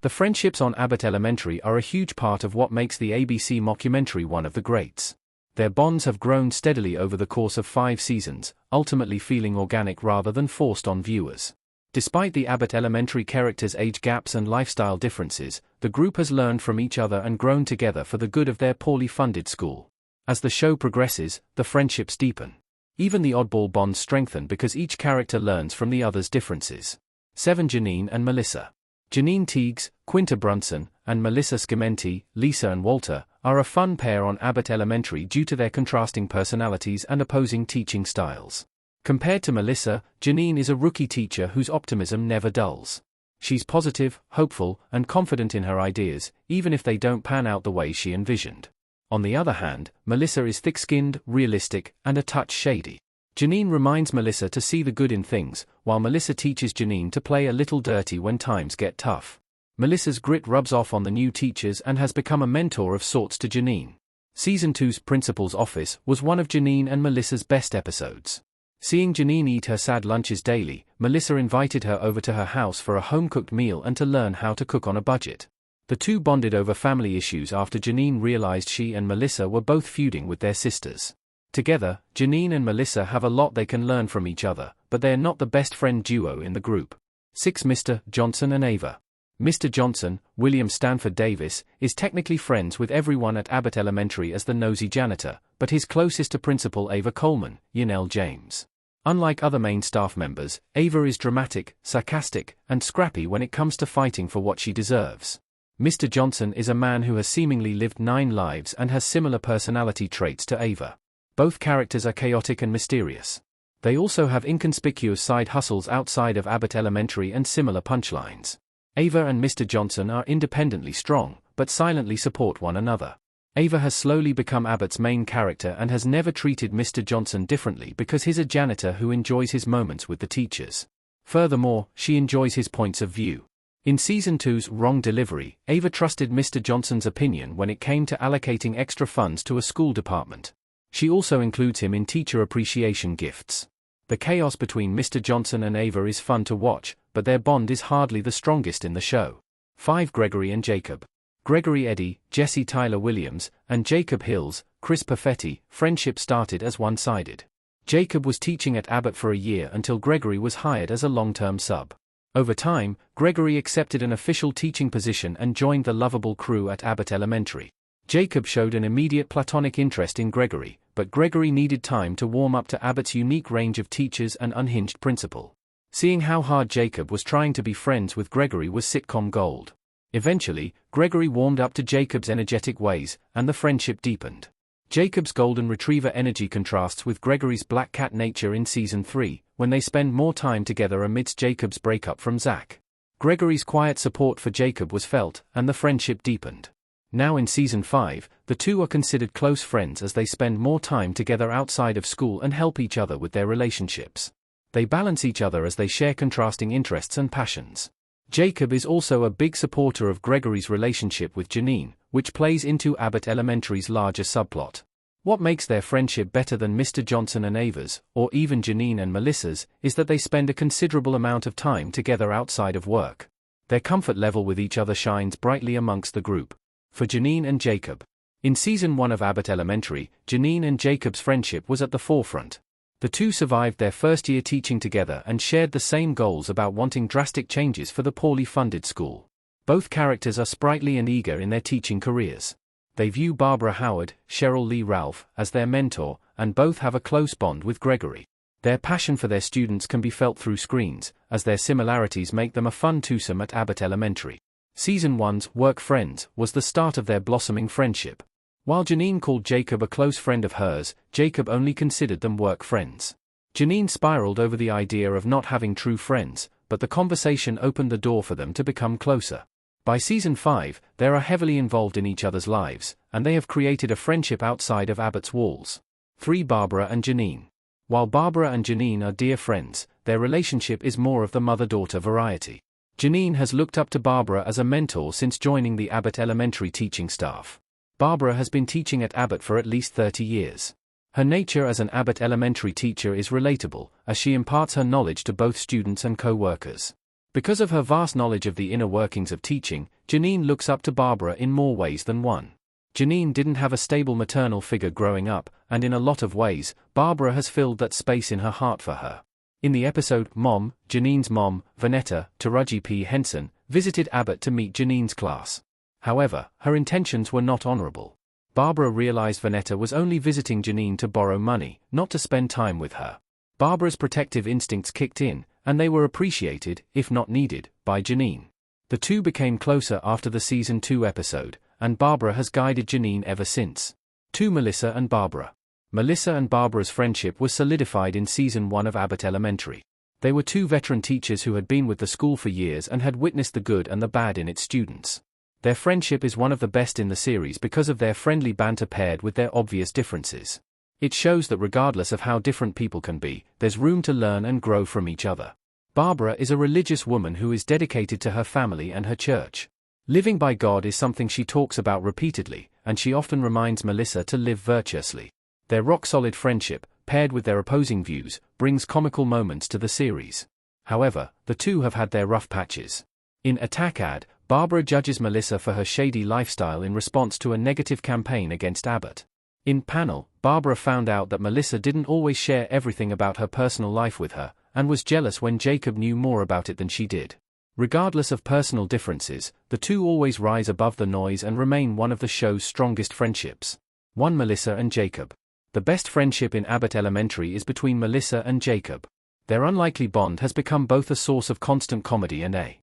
The friendships on Abbott Elementary are a huge part of what makes the ABC mockumentary one of the greats. Their bonds have grown steadily over the course of 5 seasons, ultimately feeling organic rather than forced on viewers. Despite the Abbott Elementary characters' age gaps and lifestyle differences, the group has learned from each other and grown together for the good of their poorly funded school. As the show progresses, the friendships deepen. Even the oddball bonds strengthen because each character learns from the other's differences. 7. Janine and Melissa. Janine Teagues, Quinta Brunson, and Melissa Scimenti, Lisa and Walter, are a fun pair on Abbott Elementary due to their contrasting personalities and opposing teaching styles. Compared to Melissa, Janine is a rookie teacher whose optimism never dulls. She's positive, hopeful, and confident in her ideas, even if they don't pan out the way she envisioned. On the other hand, Melissa is thick-skinned, realistic, and a touch shady. Janine reminds Melissa to see the good in things, while Melissa teaches Janine to play a little dirty when times get tough. Melissa's grit rubs off on the new teachers and has become a mentor of sorts to Janine. Season 2's Principal's Office was one of Janine and Melissa's best episodes. Seeing Janine eat her sad lunches daily, Melissa invited her over to her house for a home-cooked meal and to learn how to cook on a budget. The two bonded over family issues after Janine realized she and Melissa were both feuding with their sisters. Together, Janine and Melissa have a lot they can learn from each other, but they're not the best friend duo in the group. 6. Mr. Johnson and Ava. Mr. Johnson, William Stanford Davis, is technically friends with everyone at Abbott Elementary as the nosy janitor, but he's closest to Principal Ava Coleman, Yanelle James. Unlike other main staff members, Ava is dramatic, sarcastic, and scrappy when it comes to fighting for what she deserves. Mr. Johnson is a man who has seemingly lived 9 lives and has similar personality traits to Ava. Both characters are chaotic and mysterious. They also have inconspicuous side hustles outside of Abbott Elementary and similar punchlines. Ava and Mr. Johnson are independently strong, but silently support one another. Ava has slowly become Abbott's main character and has never treated Mr. Johnson differently because he's a janitor who enjoys his moments with the teachers. Furthermore, she enjoys his points of view. In Season 2's Wrong Delivery, Ava trusted Mr. Johnson's opinion when it came to allocating extra funds to a school department. She also includes him in teacher appreciation gifts. The chaos between Mr. Johnson and Ava is fun to watch, but their bond is hardly the strongest in the show. 5. Gregory and Jacob. Gregory Eddy, Jesse Tyler Williams, and Jacob Hills, Chris Perfetti, friendship started as one-sided. Jacob was teaching at Abbott for a year until Gregory was hired as a long-term sub. Over time, Gregory accepted an official teaching position and joined the lovable crew at Abbott Elementary. Jacob showed an immediate platonic interest in Gregory, but Gregory needed time to warm up to Abbott's unique range of teachers and unhinged principal. Seeing how hard Jacob was trying to be friends with Gregory was sitcom gold. Eventually, Gregory warmed up to Jacob's energetic ways, and the friendship deepened. Jacob's golden retriever energy contrasts with Gregory's black cat nature in Season 3, when they spend more time together amidst Jacob's breakup from Zach. Gregory's quiet support for Jacob was felt, and the friendship deepened. Now in Season 5, the two are considered close friends as they spend more time together outside of school and help each other with their relationships. They balance each other as they share contrasting interests and passions. Jacob is also a big supporter of Gregory's relationship with Janine, which plays into Abbott Elementary's larger subplot. What makes their friendship better than Mr. Johnson and Ava's, or even Janine and Melissa's, is that they spend a considerable amount of time together outside of work. Their comfort level with each other shines brightly amongst the group. For Janine and Jacob. In Season 1 of Abbott Elementary, Janine and Jacob's friendship was at the forefront. The two survived their first year teaching together and shared the same goals about wanting drastic changes for the poorly funded school. Both characters are sprightly and eager in their teaching careers. They view Barbara Howard, Cheryl Lee Ralph, as their mentor, and both have a close bond with Gregory. Their passion for their students can be felt through screens, as their similarities make them a fun twosome at Abbott Elementary. Season 1's Work Friends was the start of their blossoming friendship. While Janine called Jacob a close friend of hers, Jacob only considered them work friends. Janine spiraled over the idea of not having true friends, but the conversation opened the door for them to become closer. By Season 5, they are heavily involved in each other's lives, and they have created a friendship outside of Abbott's walls. 3. Barbara and Janine. While Barbara and Janine are dear friends, their relationship is more of the mother-daughter variety. Janine has looked up to Barbara as a mentor since joining the Abbott Elementary teaching staff. Barbara has been teaching at Abbott for at least 30 years. Her nature as an Abbott Elementary teacher is relatable, as she imparts her knowledge to both students and co-workers. Because of her vast knowledge of the inner workings of teaching, Janine looks up to Barbara in more ways than one. Janine didn't have a stable maternal figure growing up, and in a lot of ways, Barbara has filled that space in her heart for her. In the episode Mom, Janine's mom, Vanetta, Taraji P. Henson, visited Abbott to meet Janine's class. However, her intentions were not honorable. Barbara realized Vanetta was only visiting Janine to borrow money, not to spend time with her. Barbara's protective instincts kicked in, and they were appreciated, if not needed, by Janine. The two became closer after the season 2 episode, and Barbara has guided Janine ever since. 2. Melissa and Barbara. Melissa and Barbara's friendship was solidified in season 1 of Abbott Elementary. They were two veteran teachers who had been with the school for years and had witnessed the good and the bad in its students. Their friendship is one of the best in the series because of their friendly banter paired with their obvious differences. It shows that regardless of how different people can be, there's room to learn and grow from each other. Barbara is a religious woman who is dedicated to her family and her church. Living by God is something she talks about repeatedly, and she often reminds Melissa to live virtuously. Their rock-solid friendship, paired with their opposing views, brings comical moments to the series. However, the two have had their rough patches. In Attack Ad, Barbara judges Melissa for her shady lifestyle in response to a negative campaign against Abbott. In Panel, Barbara found out that Melissa didn't always share everything about her personal life with her, and was jealous when Jacob knew more about it than she did. Regardless of personal differences, the two always rise above the noise and remain one of the show's strongest friendships. 1. Melissa and Jacob. The best friendship in Abbott Elementary is between Melissa and Jacob. Their unlikely bond has become both a source of constant comedy and a